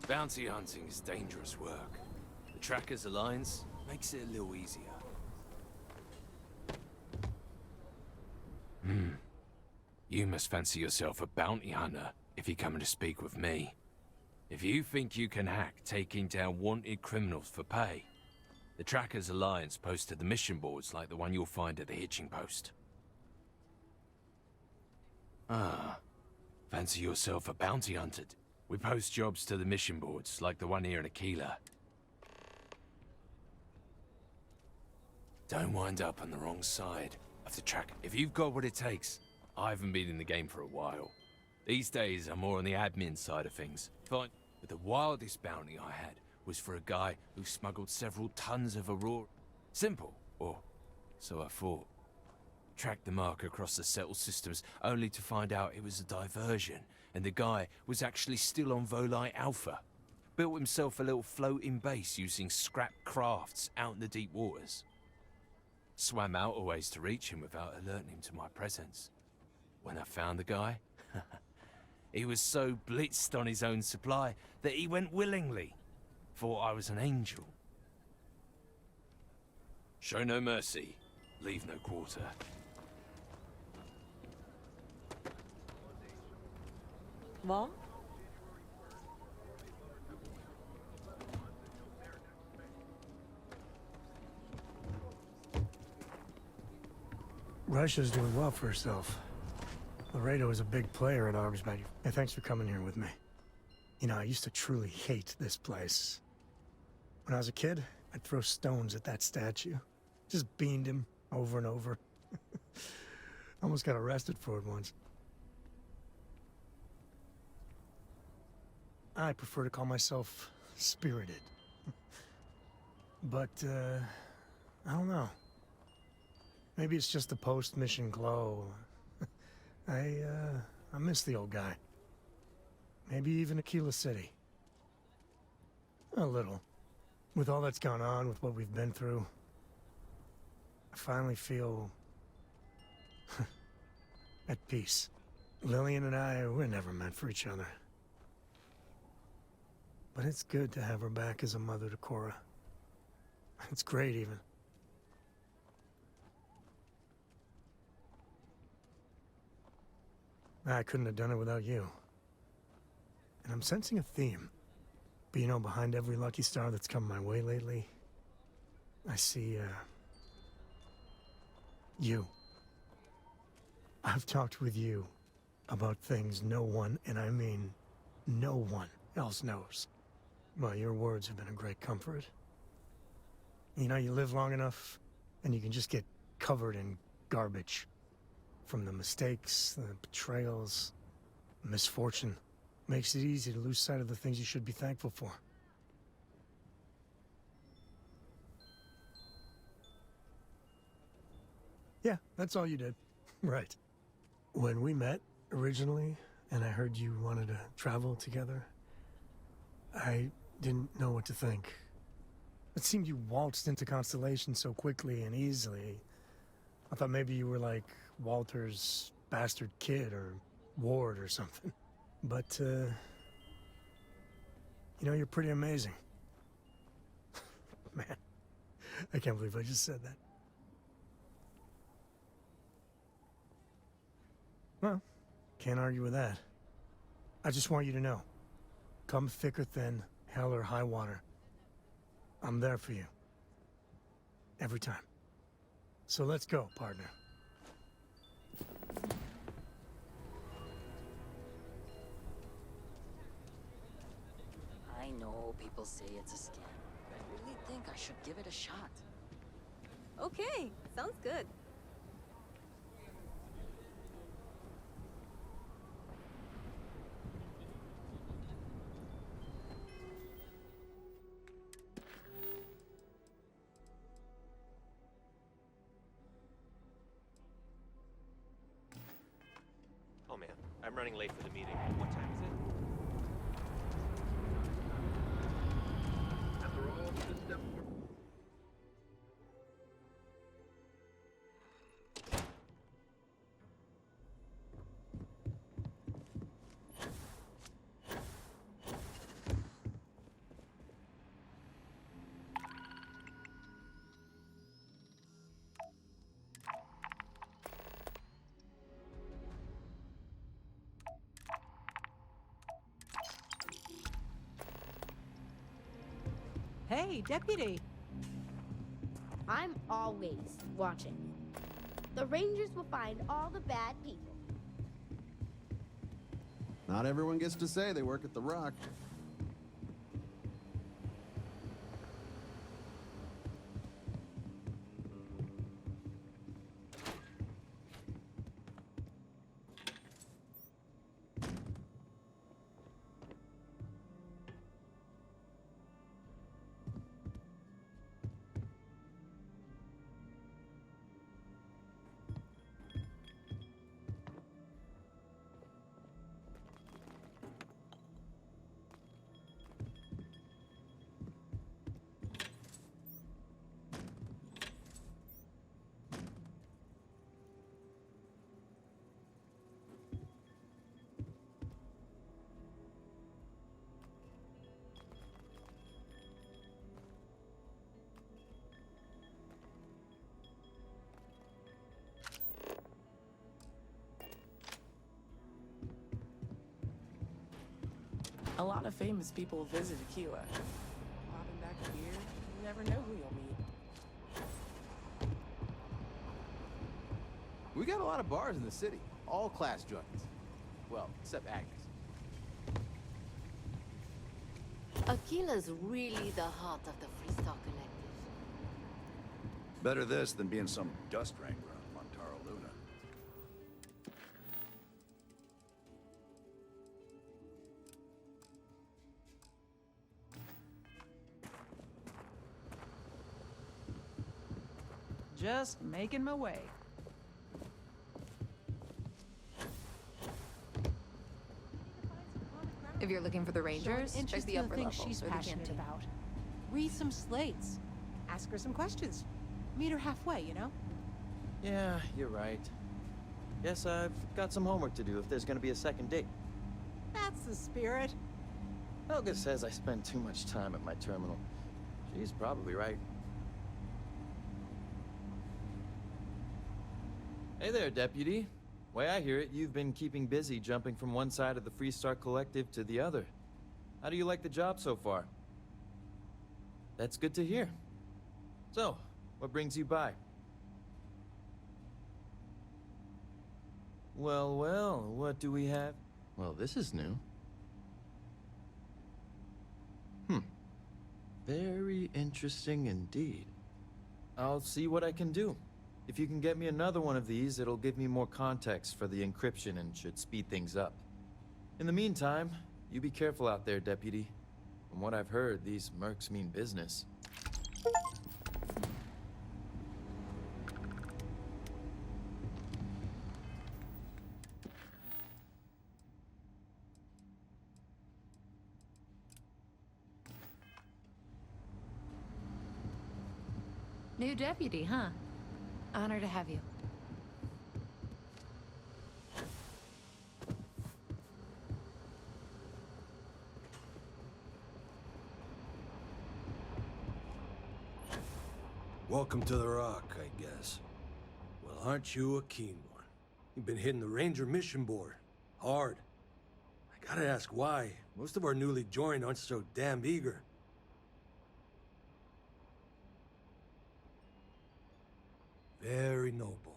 Bounty hunting is dangerous work. The Trackers Alliance makes it a little easier. You must fancy yourself a bounty hunter if you're coming to speak with me. If you think you can hack taking down wanted criminals for pay, the Trackers Alliance posted the mission boards like the one you'll find at the hitching post. Ah, fancy yourself a bounty hunter? We post jobs to the mission boards like the one here in Aquila. Don't wind up on the wrong side of the track. If you've got what it takes, I haven't been in the game for a while. These days, I'm more on the admin side of things. Fine. But the wildest bounty I had was for a guy who smuggled several tons of Aurora. Simple, or so I thought. Tracked the mark across the settled systems, only to find out it was a diversion, and the guy was actually still on Volite Alpha. Built himself a little floating base using scrap crafts out in the deep waters. Swam out a ways to reach him without alerting him to my presence. When I found the guy, he was so blitzed on his own supply that he went willingly. Thought I was an angel. Show no mercy, leave no quarter. Vad? Russia's doing well for herself. Laredo is a big player in arms manufacturing. Hey, thanks for coming here with me. You know, I used to truly hate this place. When I was a kid, I'd throw stones at that statue. Just beamed him over and over. Almost got arrested for it once. I prefer to call myself spirited. But, I don't know. Maybe it's just the post-mission glow. I miss the old guy. Maybe even Aquila City. A little. With all that's gone on, with what we've been through, I finally feel at peace. Lillian and I, we're never meant for each other. But it's good to have her back as a mother to Cora. It's great, even. I couldn't have done it without you. And I'm sensing a theme. But you know, behind every lucky star that's come my way lately, I see, you. I've talked with you about things no one, and I mean no one, else knows. Well, your words have been a great comfort. You know, you live long enough, and you can just get covered in garbage. From the mistakes, the betrayals, misfortune. Makes it easy to lose sight of the things you should be thankful for. Yeah, that's all you did. Right. When we met, originally, and I heard you wanted to travel together, I didn't know what to think. It seemed you waltzed into Constellation so quickly and easily. I thought maybe you were like Walter's bastard kid or ward or something. But, you know, you're pretty amazing. Man, I can't believe I just said that. Well, can't argue with that. I just want you to know, come thick or thin, hell or high water, I'm there for you. Every time. So let's go, partner. I know people say it's a scam, but I really think I should give it a shot. Okay, sounds good. Oh man, I'm running late for the meeting. What time is it? Hey, Deputy. I'm always watching. The Rangers will find all the bad people. Not everyone gets to say they work at the Rock. A lot of famous people visit Aquila. Popping back here, you never know who you'll meet. We got a lot of bars in the city, all class joints. Well, except Agnes. Aquila's really the heart of the Freestar Collective. Better this than being some dust wrangler on Montaro Luna. Just making my way. If you're looking for the Rangers, check Interest the in upper things level she's or the passionate canteen. about. Read some slates. Ask her some questions. Meet her halfway, you know? Yeah, you're right. Guess I've got some homework to do if there's gonna be a second date. That's the spirit. Helga says I spend too much time at my terminal. She's probably right. Hey there, Deputy. Way I hear it, you've been keeping busy jumping from one side of the Freestar Collective to the other. How do you like the job so far? That's good to hear. So, what brings you by? Well, well, what do we have? Well, this is new. Very interesting indeed. I'll see what I can do. If you can get me another one of these, it'll give me more context for the encryption and should speed things up. In the meantime, you be careful out there, Deputy. From what I've heard, these mercs mean business. New deputy, huh? Honor to have you. Welcome to the Rock, I guess. Well, aren't you a keen one? You've been hitting the Ranger mission board. Hard. I gotta ask why. Most of our newly joined aren't so damn eager. Very noble.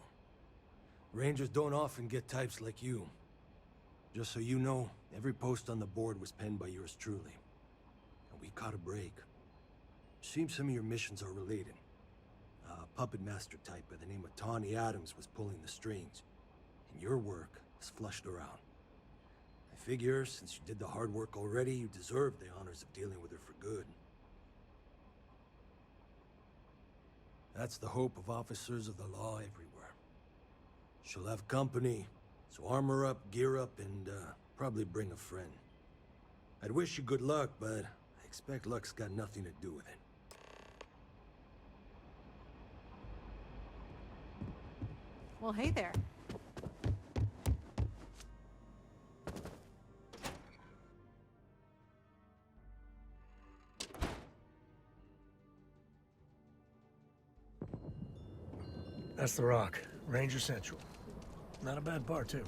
Rangers don't often get types like you. Just so you know, every post on the board was penned by yours truly. And we caught a break. Seems some of your missions are related. A puppet master type by the name of Tawny Adams was pulling the strings. And your work is flushed around. I figure, since you did the hard work already, you deserve the honors of dealing with her for good. That's the hope of officers of the law everywhere. She'll have company, so armor up, gear up, and probably bring a friend. I'd wish you good luck, but I expect luck's got nothing to do with it. Well, hey there. That's the Rock. Ranger Central. Not a bad bar, too.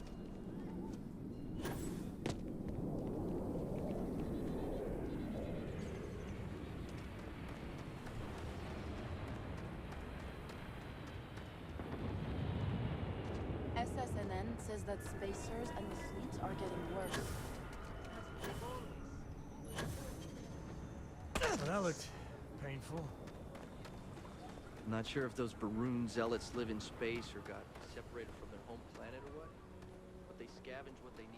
CNN says that spacers and the fleet are getting worse. Well, that looked painful. I'm not sure if those Baroon zealots live in space or got separated from their home planet or what, but they scavenge what they need.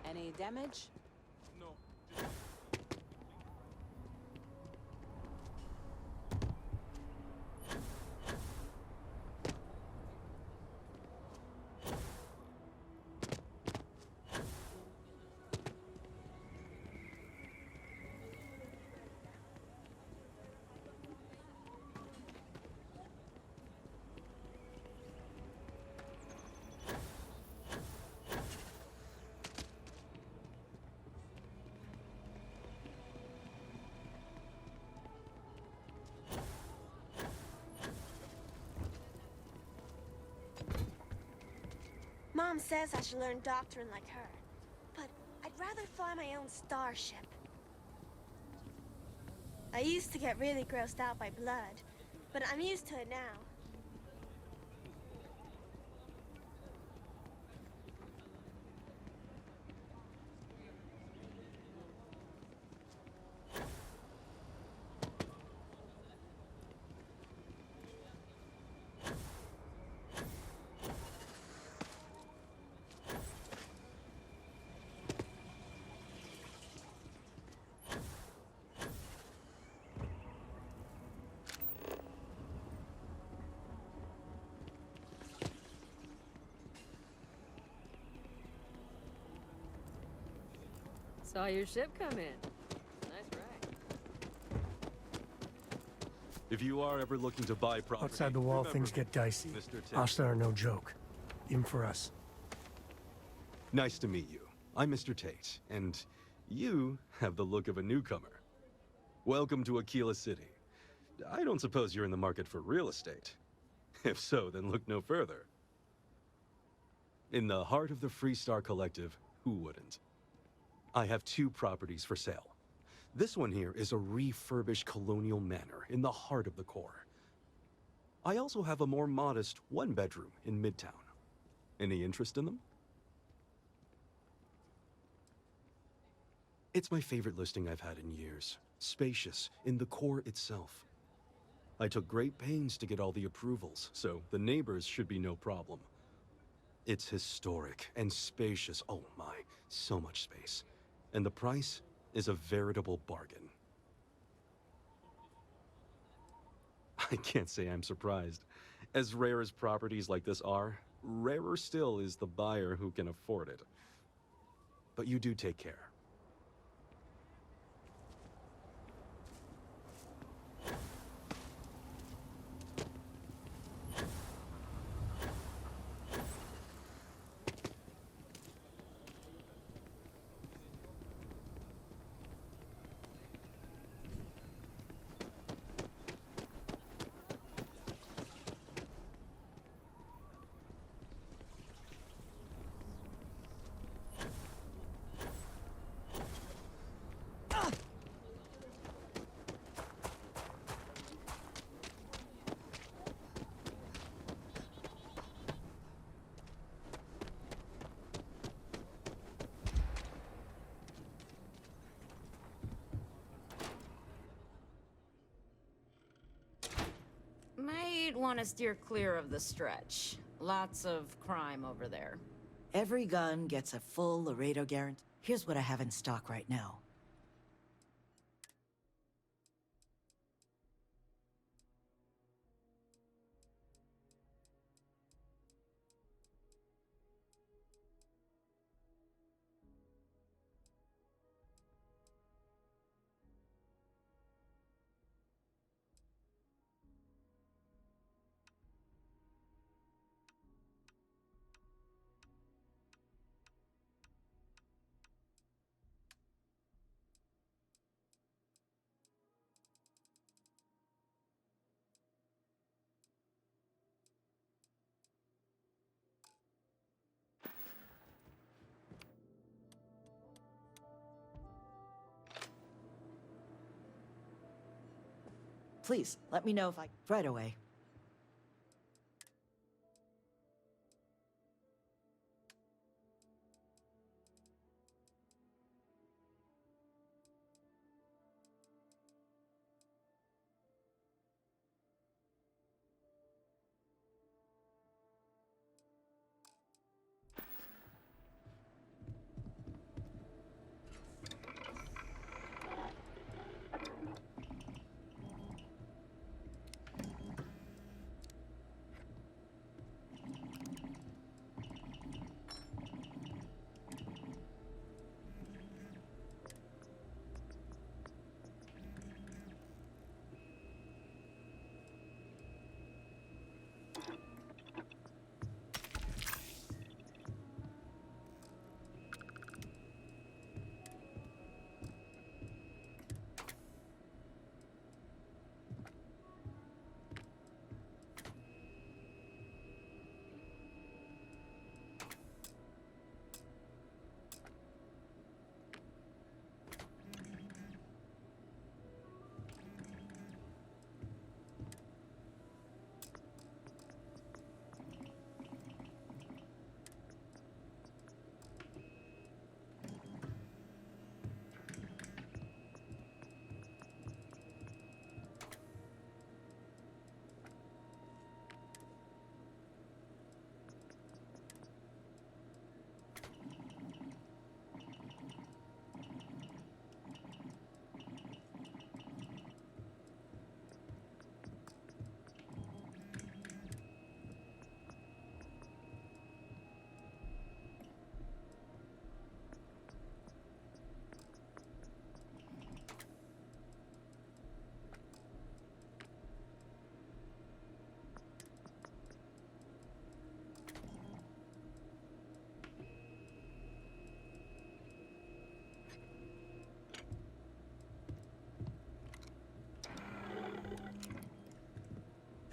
Any damage? Mom says I should learn doctrine like her, but I'd rather fly my own starship. I used to get really grossed out by blood, but I'm used to it now. Saw your ship come in. Nice ride. If you are ever looking to buy property, Outside the wall, things get dicey. Hostile are no joke. Even for us. Nice to meet you. I'm Mr. Tate, and you have the look of a newcomer. Welcome to Aquila City. I don't suppose you're in the market for real estate. If so, then look no further. In the heart of the Freestar Collective, who wouldn't? I have 2 properties for sale. This one here is a refurbished colonial manor in the heart of the core. I also have a more modest 1-bedroom in Midtown. Any interest in them? It's my favorite listing I've had in years. Spacious in the core itself. I took great pains to get all the approvals, so the neighbors should be no problem. It's historic and spacious. Oh my, so much space. And the price is a veritable bargain. I can't say I'm surprised. As rare as properties like this are, rarer still is the buyer who can afford it. But you do take care. Might want to steer clear of the stretch. Lots of crime over there. Every gun gets a full Laredo guarantee. Here's what I have in stock right now. Please, let me know if I... Right away.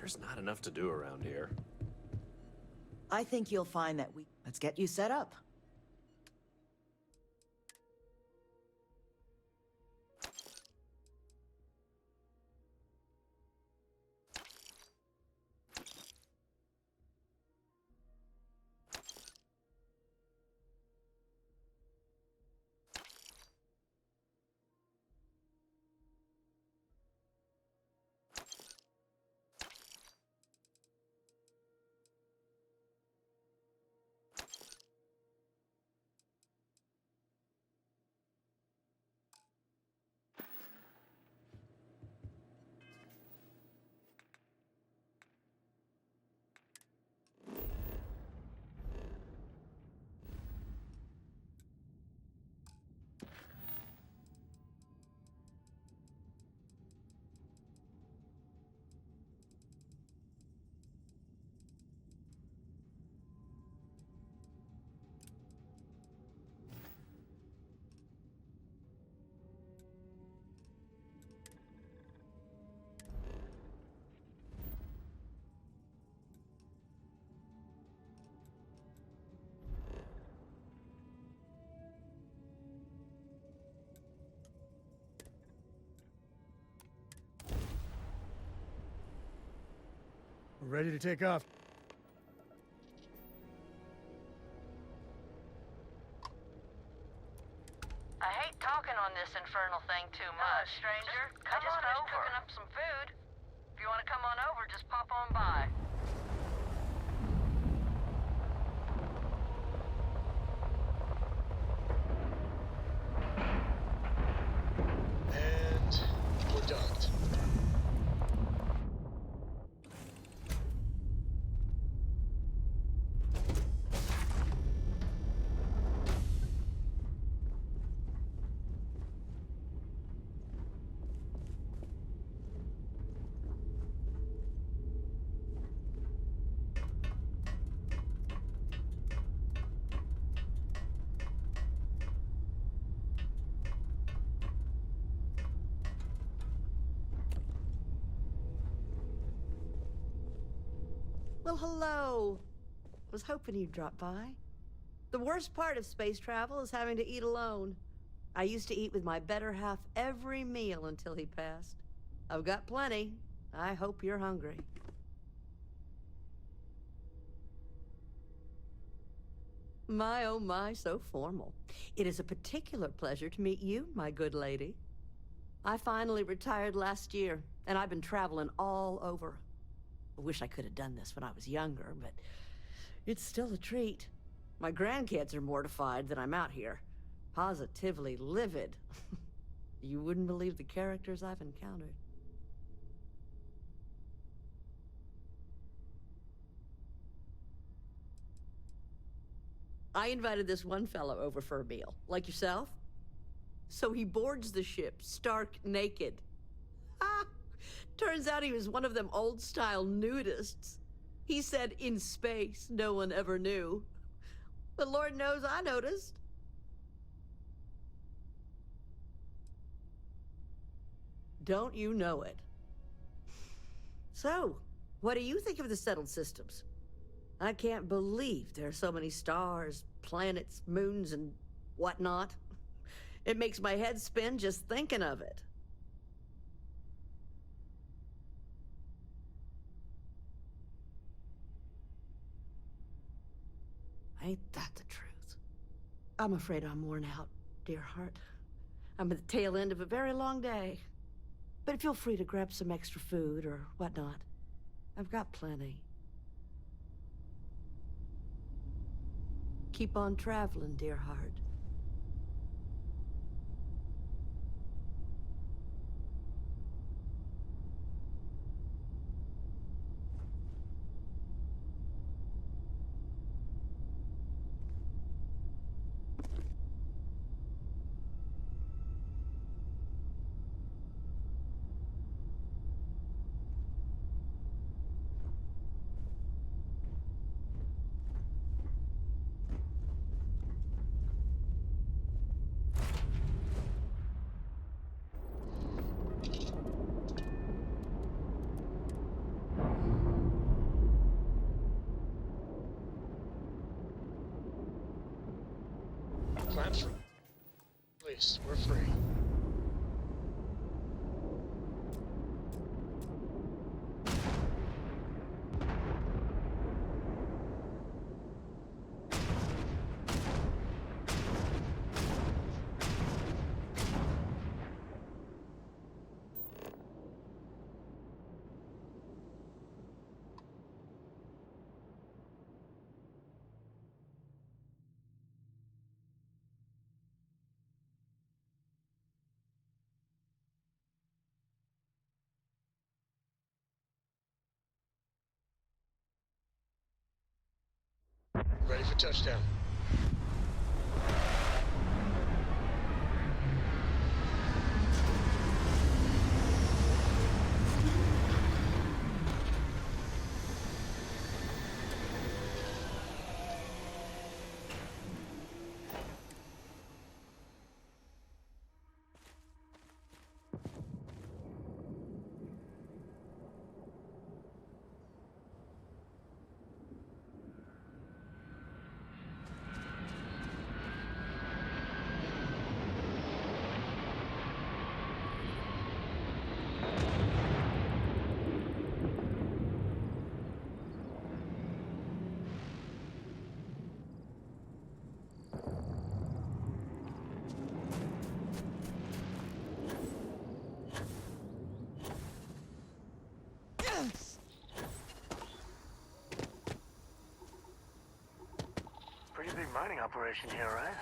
There's not enough to do around here. I think you'll find that we... Let's get you set up. We're ready to take off. I hate talking on this infernal thing too much, stranger. I just finished cooking up some food. If you want to come on over, just pop on by. And we're docked. Well, hello. Was hoping you'd drop by. The worst part of space travel is having to eat alone. I used to eat with my better half every meal until he passed. I've got plenty. I hope you're hungry. My, oh my, so formal. It is a particular pleasure to meet you, my good lady. I finally retired last year, and I've been traveling all over. I wish I could have done this when I was younger, but it's still a treat. My grandkids are mortified that I'm out here. Positively livid. You wouldn't believe the characters I've encountered. I invited this one fellow over for a meal, like yourself. So he boards the ship, stark naked. Ah! Turns out he was one of them old-style nudists. He said in space, no one ever knew. But Lord knows I noticed. Don't you know it? So, what do you think of the settled systems? I can't believe there are so many stars, planets, moons, and whatnot. It makes my head spin just thinking of it. Ain't that the truth? I'm afraid I'm worn out, dear heart. I'm at the tail end of a very long day. But feel free to grab some extra food or whatnot. I've got plenty. Keep on traveling, dear heart. Clamps released. We're free. Ready for touchdown. Pretty big mining operation here, right?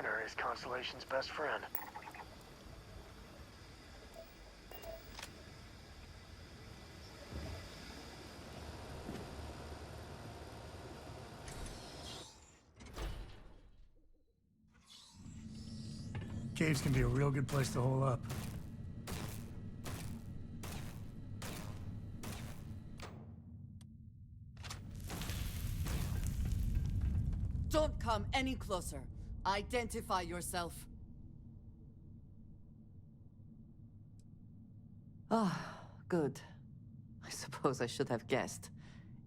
scanner is Constellation's best friend. Caves can be a real good place to hole up. Don't come any closer. Identify yourself. Ah, good. I suppose I should have guessed.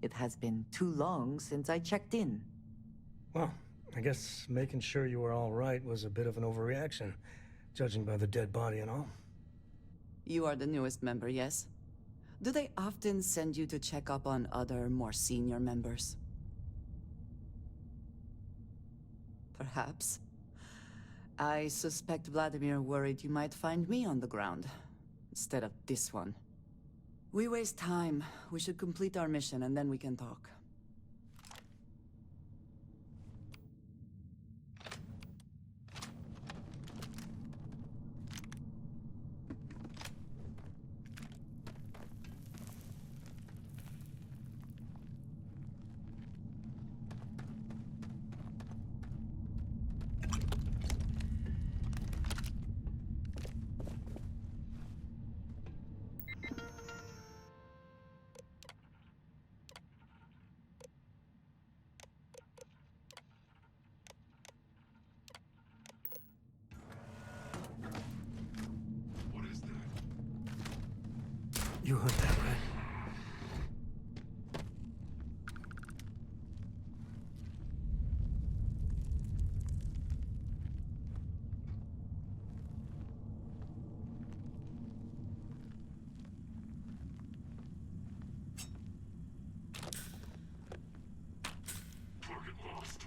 It has been too long since I checked in. Well, I guess making sure you were all right was a bit of an overreaction, judging by the dead body and all. You are the newest member, yes? Do they often send you to check up on other, more senior members? Perhaps. I suspect Vladimir worried you might find me on the ground, instead of this one. We waste time. We should complete our mission and then we can talk. You heard that, right? Target lost.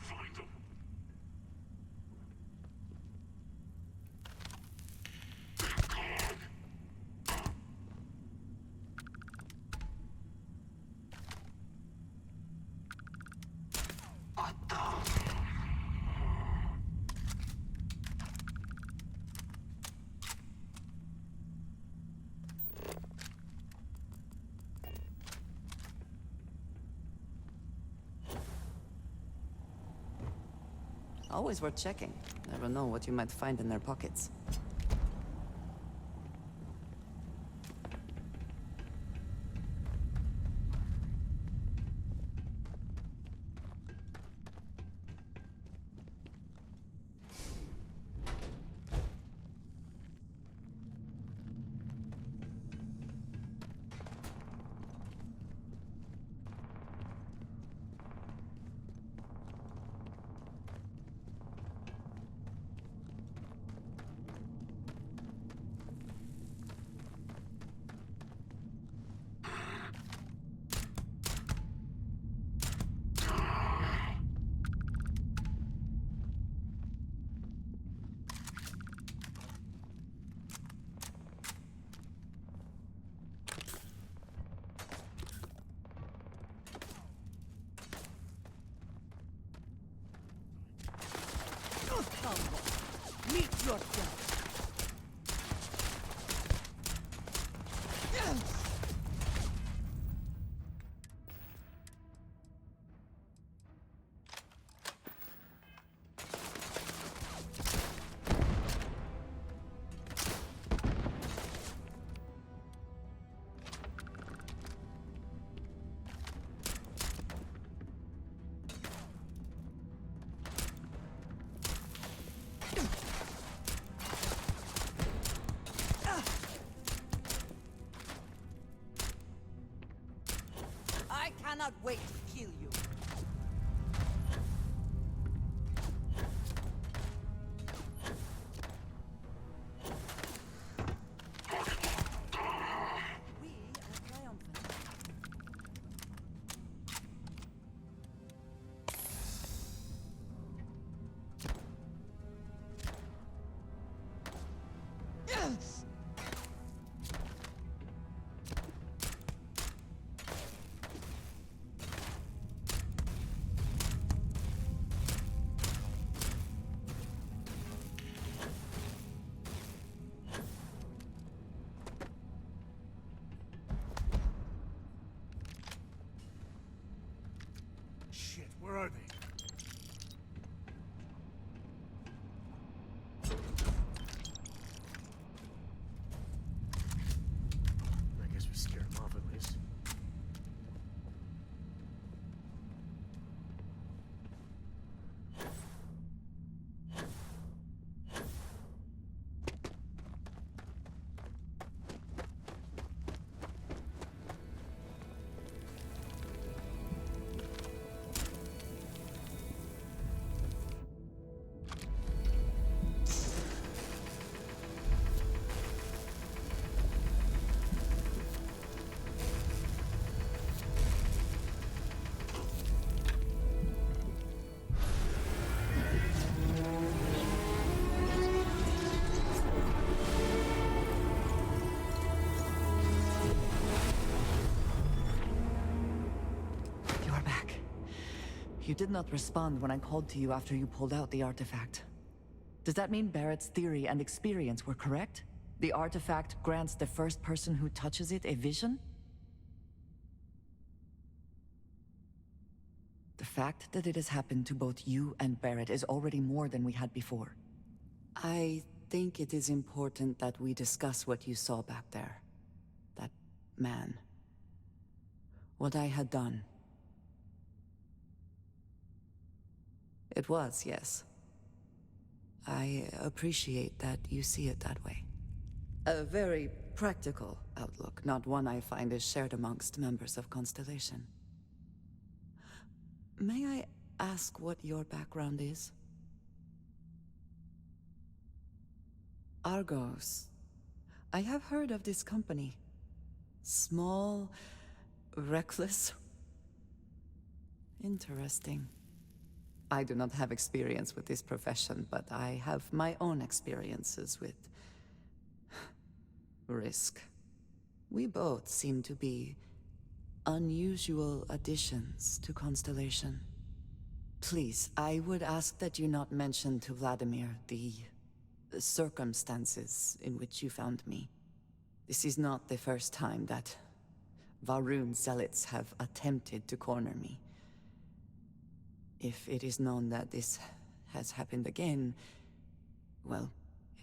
Find them. Always worth checking. Never know what you might find in their pockets. Meet yourself. I cannot wait to kill you. Yes! You did not respond when I called to you after you pulled out the artifact. Does that mean Barrett's theory and experience were correct? The artifact grants the first person who touches it a vision? The fact that it has happened to both you and Barrett is already more than we had before. I think it is important that we discuss what you saw back there. That man. What I had done. It was, yes. I appreciate that you see it that way. A very practical outlook, not one I find is shared amongst members of Constellation. May I ask what your background is? Argos. I have heard of this company. Small, reckless. Interesting. I do not have experience with this profession, but I have my own experiences with risk. We both seem to be unusual additions to Constellation. Please, I would ask that you not mention to Vladimir the circumstances in which you found me. This is not the first time that Varun zealots have attempted to corner me. If it is known that this has happened again, well,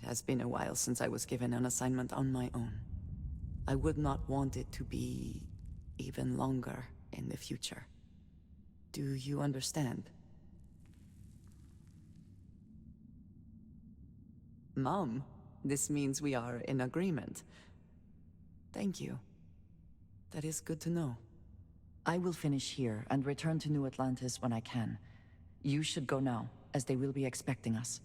it has been a while since I was given an assignment on my own. I would not want it to be even longer in the future. Do you understand? Mom, this means we are in agreement. Thank you. That is good to know. I will finish here and return to New Atlantis when I can. You should go now, as they will be expecting us.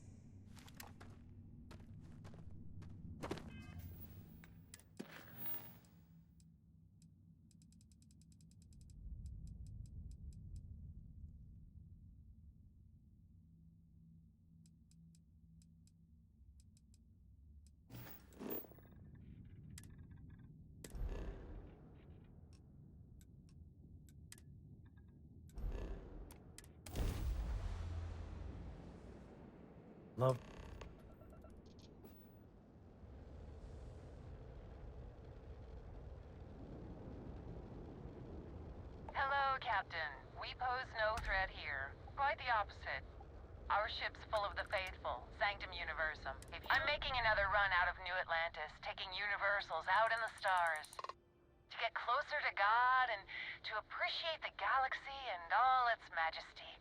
Love. Hello, Captain. We pose no threat here. Quite the opposite. Our ship's full of the faithful, Sanctum Universum. I'm making another run out of New Atlantis, taking Universals out in the stars. To get closer to God and to appreciate the galaxy and all its majesty.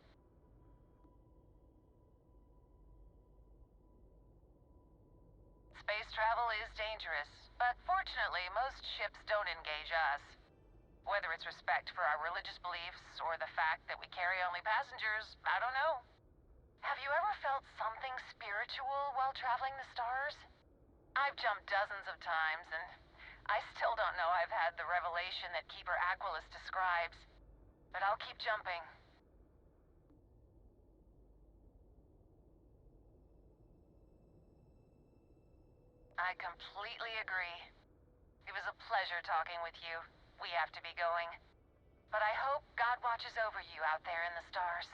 Space travel is dangerous, but fortunately most ships don't engage us. Whether it's respect for our religious beliefs or the fact that we carry only passengers, I don't know. Have you ever felt something spiritual while traveling the stars? I've jumped dozens of times, and I still don't know I've had the revelation that Keeper Aquilus describes. But I'll keep jumping. I completely agree. It was a pleasure talking with you. We have to be going. But I hope God watches over you out there in the stars.